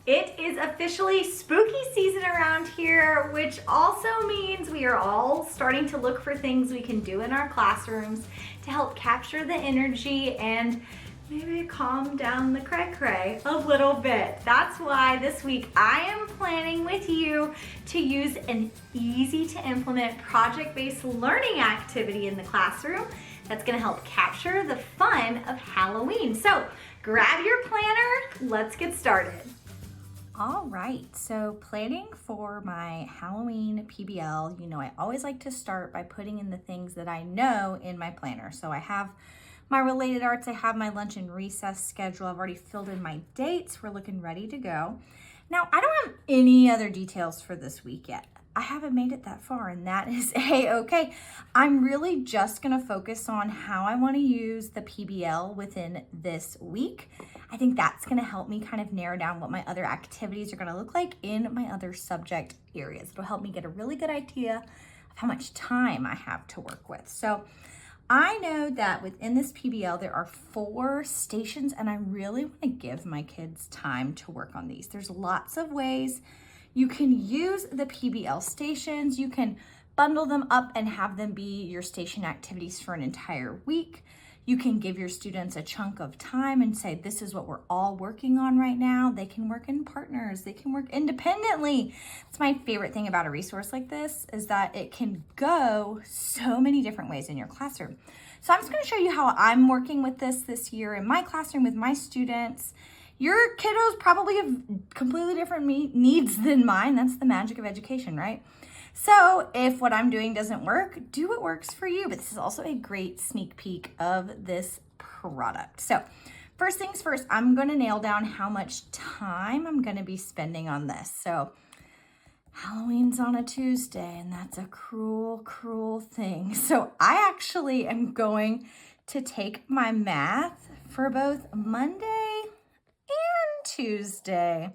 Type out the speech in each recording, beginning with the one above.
It is officially spooky season around here, which also means we are all starting to look for things we can do in our classrooms to help capture the energy and maybe calm down the cray-cray a little bit. That's why this week I am planning with you to use an easy to implement project-based learning activity in the classroom that's gonna help capture the fun of Halloween. So grab your planner, let's get started. All right, so planning for my Halloween PBL, I always like to start by putting in the things that I know in my planner. So I have my related arts, I have my lunch and recess schedule. I've already filled in my dates. We're looking ready to go. Now, I don't have any other details for this week yet. I haven't made it that far, and that is A-okay. I'm really just gonna focus on how I wanna use the PBL within this week. I think that's gonna help me kind of narrow down what my other activities are gonna look like in my other subject areas. It'll help me get a really good idea of how much time I have to work with. So I know that within this PBL, there are 4 stations, and I really wanna give my kids time to work on these. There's lots of ways you can use the PBL stations. You can bundle them up and have them be your station activities for an entire week. You can give your students a chunk of time and say, this is what we're all working on right now. They can work in partners. They can work independently. It's my favorite thing about a resource like this is that it can go so many different ways in your classroom. So I'm just gonna show you how I'm working with this year in my classroom with my students. Your kiddos probably have completely different needs than mine. That's the magic of education, right? So if what I'm doing doesn't work, do what works for you. But this is also a great sneak peek of this product. So first things first, I'm gonna nail down how much time I'm gonna be spending on this. So Halloween's on a Tuesday, and that's a cruel, cruel thing. So I actually am going to take my math for both Monday and Tuesday,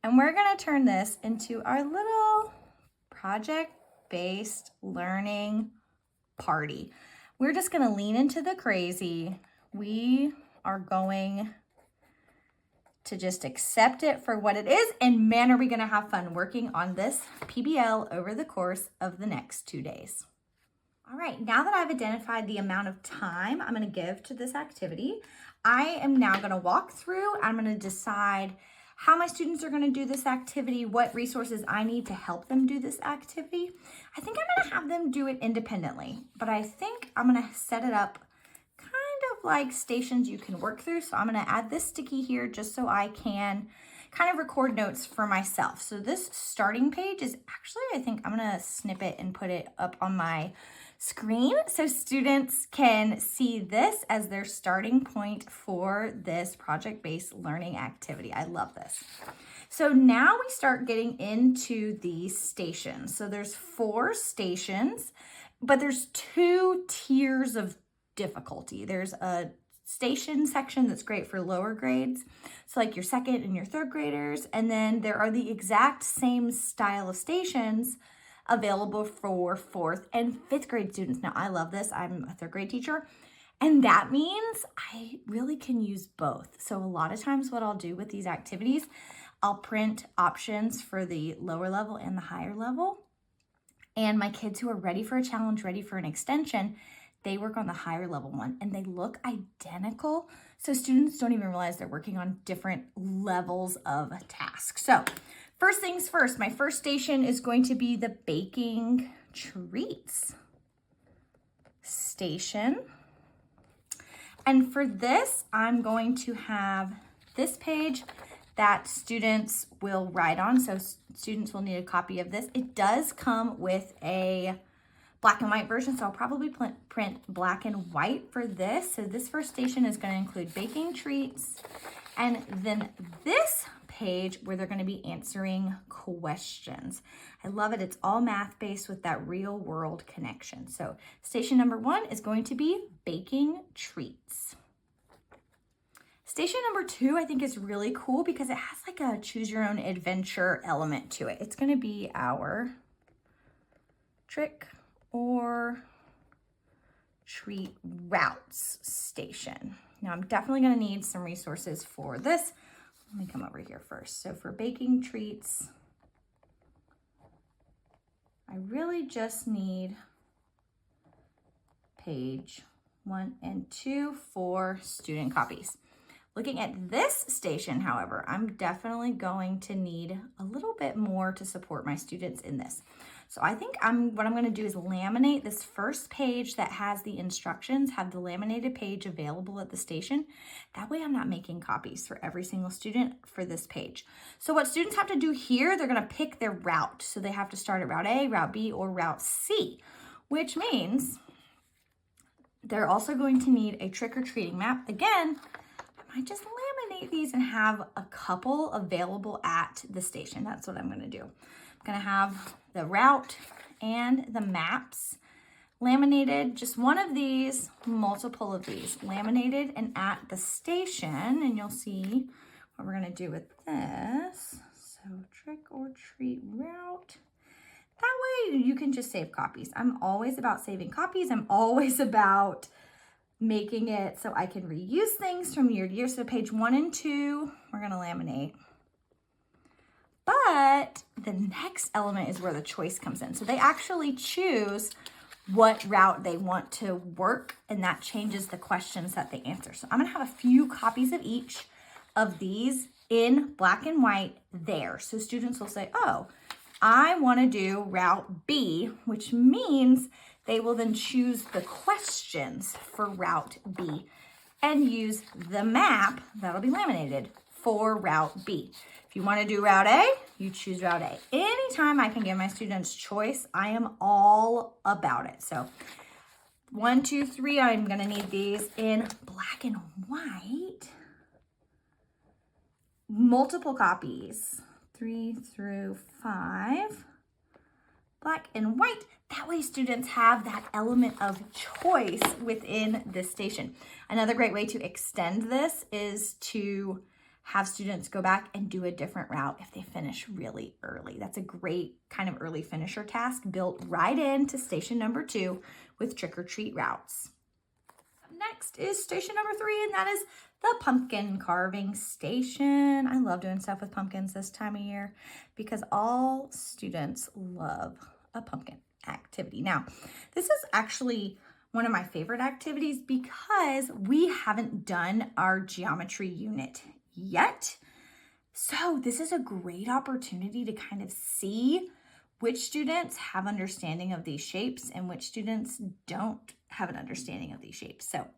and we're gonna turn this into our little project-based learning party. We're just gonna lean into the crazy. We are going to just accept it for what it is, and man, are we gonna have fun working on this PBL over the course of the next 2 days. All right, now that I've identified the amount of time I'm gonna give to this activity, I am now gonna walk through, I'm gonna decide how my students are gonna do this activity, what resources I need to help them do this activity. I think I'm gonna have them do it independently, but I think I'm gonna set it up kind of like stations you can work through. So I'm gonna add this sticky here just so I can kind of record notes for myself. So this starting page is actually, I think I'm gonna snip it and put it up on my screen so students can see this as their starting point for this project-based learning activity. I love this. So now we start getting into these stations. So there's 4 stations, but there's 2 tiers of difficulty. There's a station section that's great for lower grades, so like your 2nd and your 3rd graders, and then there are the exact same style of stations available for 4th and 5th grade students. Now I love this, I'm a 3rd grade teacher, and that means I really can use both. So a lot of times what I'll do with these activities, I'll print options for the lower level and the higher level, and my kids who are ready for a challenge, ready for an extension, they work on the higher level one, and they look identical. So students don't even realize they're working on different levels of a task. So first things first, my first station is going to be the baking treats station. And for this, I'm going to have this page that students will write on. So students will need a copy of this. It does come with a black and white version, so I'll probably print black and white for this. So this first station is going to include baking treats, and then this page where they're going to be answering questions. I love it. It's all math-based with that real world connection. So station number 1 is going to be baking treats. Station number 2, I think, is really cool because it has like a choose your own adventure element to it. It's going to be our trick or treat routes station. Now I'm definitely going to need some resources for this. let me come over here first. So for baking treats, I really just need page 1 and 2 for student copies. Looking at this station, however, I'm definitely going to need a little bit more to support my students in this. So I think what I'm going to do is laminate this first page that has the instructions, have the laminated page available at the station. That way I'm not making copies for every single student for this page. So what students have to do here, they're going to pick their route. So they have to start at route A, route B, or route C, which means they're also going to need a trick-or-treating map. Again, I might just laminate these and have a couple available at the station. That's what I'm going to do. I'm going to have the route and the maps laminated, just one of these, multiple of these, laminated and at the station. And you'll see what we're going to do with this. So trick or treat route. That way you can just save copies. I'm always about saving copies. I'm always about making it so I can reuse things from year to year. So page 1 and 2, we're going to laminate. But the next element is where the choice comes in. So they actually choose what route they want to work, and that changes the questions that they answer. So I'm going to have a few copies of each of these in black and white there. So students will say, oh, I want to do route B, which means they will then choose the questions for route B and use the map that'll be laminated for route B. If you want to do route A, you choose route A. Anytime I can give my students choice, I am all about it. So 1, 2, 3, I'm going to need these in black and white. Multiple copies, 3 through 5. Black and white. That way students have that element of choice within this station. Another great way to extend this is to have students go back and do a different route if they finish really early. That's a great kind of early finisher task built right into station number 2 with trick or treat routes. Next is station number 3, and that is the pumpkin carving station. I love doing stuff with pumpkins this time of year because all students love a pumpkin activity. Now, this is actually one of my favorite activities because we haven't done our geometry unit yet. So this is a great opportunity to kind of see which students have understanding of these shapes and which students don't have an understanding of these shapes. So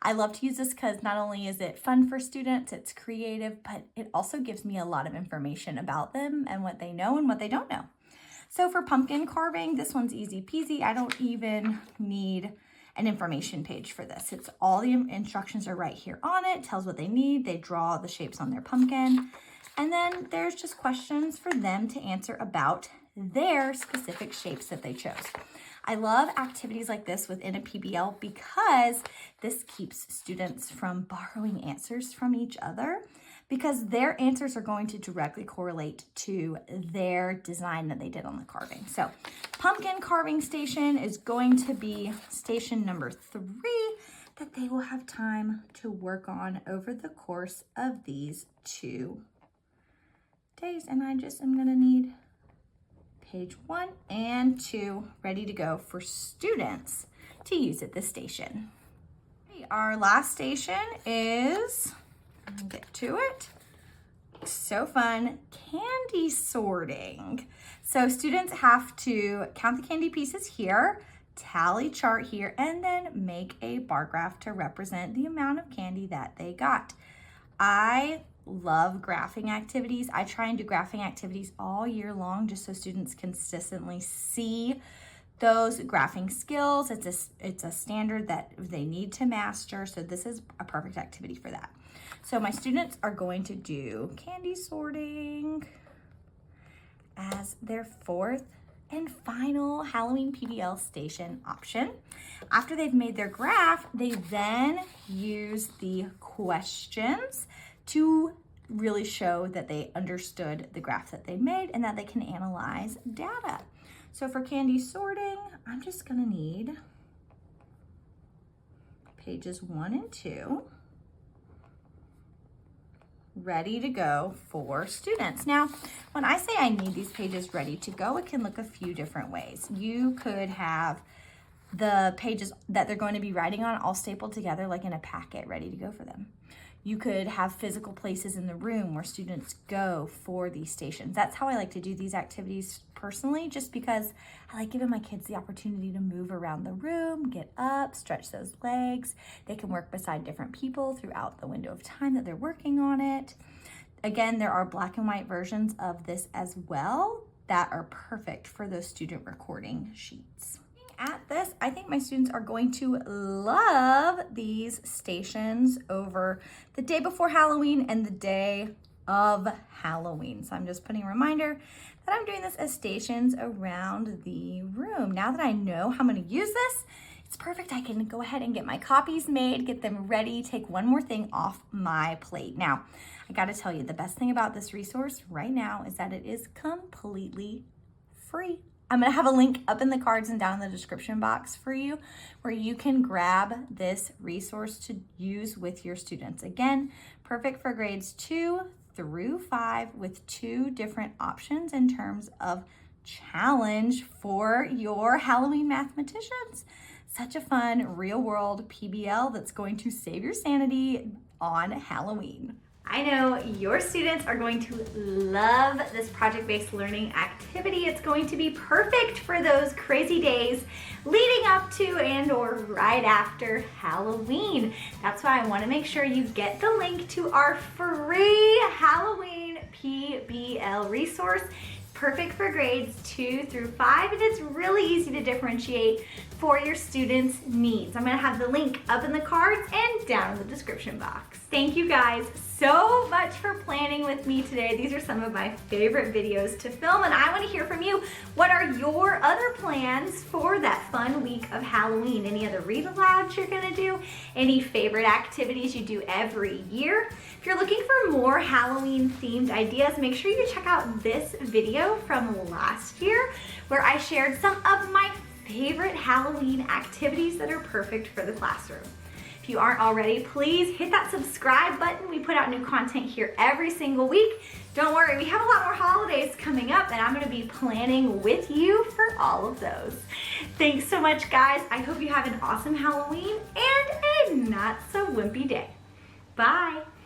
I love to use this because not only is it fun for students, it's creative, but it also gives me a lot of information about them and what they know and what they don't know. So for pumpkin carving, this one's easy peasy. I don't even need an information page for this. It's all the instructions are right here on it. It tells what they need. They draw the shapes on their pumpkin. And then there's just questions for them to answer about their specific shapes that they chose. I love activities like this within a PBL because this keeps students from borrowing answers from each other because their answers are going to directly correlate to their design that they did on the carving. So pumpkin carving station is going to be station number 3 that they will have time to work on over the course of these 2 days. And I just am gonna need page 1 and 2 ready to go for students to use at this station. Our last station is, let me get to it, so fun, candy sorting. So students have to count the candy pieces here, tally chart here, and then make a bar graph to represent the amount of candy that they got. I love graphing activities. I try and do graphing activities all year long just so students consistently see those graphing skills. It's a standard that they need to master, so this is a perfect activity for that. So my students are going to do candy sorting as their 4th and final Halloween PBL station option. After they've made their graph, they then use the questions to really show that they understood the graph that they made and that they can analyze data. So for candy sorting, I'm just gonna need pages 1 and 2. ready to go for students. Now, when I say I need these pages ready to go, it can look a few different ways. You could have the pages that they're going to be writing on all stapled together like in a packet ready to go for them. You could have physical places in the room where students go for these stations. That's how I like to do these activities personally, just because I like giving my kids the opportunity to move around the room, get up, stretch those legs. They can work beside different people throughout the window of time that they're working on it. Again, there are black and white versions of this as well that are perfect for those student recording sheets. At this, I think my students are going to love these stations over the day before Halloween and the day of Halloween. So I'm just putting a reminder that I'm doing this as stations around the room. Now that I know how I'm going to use this, it's perfect. I can go ahead and get my copies made, get them ready, take one more thing off my plate. Now, I got to tell you, the best thing about this resource right now is that it is completely free. I'm going to have a link up in the cards and down in the description box for you where you can grab this resource to use with your students. Again, perfect for grades 2 through 5 with 2 different options in terms of challenge for your Halloween mathematicians. Such a fun real world PBL that's going to save your sanity on Halloween. I know your students are going to love this project-based learning activity. It's going to be perfect for those crazy days leading up to and or right after Halloween. That's why I want to make sure you get the link to our free Halloween PBL resource. Perfect for grades 2 through 5, and it's really easy to differentiate for your students' needs. I'm gonna have the link up in the cards and down in the description box. Thank you guys so much for planning with me today. These are some of my favorite videos to film, and I wanna hear from you. What are your other plans for that fun week of Halloween? Any other read-alouds you're gonna do? Any favorite activities you do every year? If you're looking for more Halloween-themed ideas, make sure you check out this video from last year where I shared some of my favorite Halloween activities that are perfect for the classroom. If you aren't already, please hit that subscribe button. We put out new content here every single week. Don't worry, we have a lot more holidays coming up, and I'm gonna be planning with you for all of those. Thanks so much, guys. I hope you have an awesome Halloween and a not so wimpy day. Bye.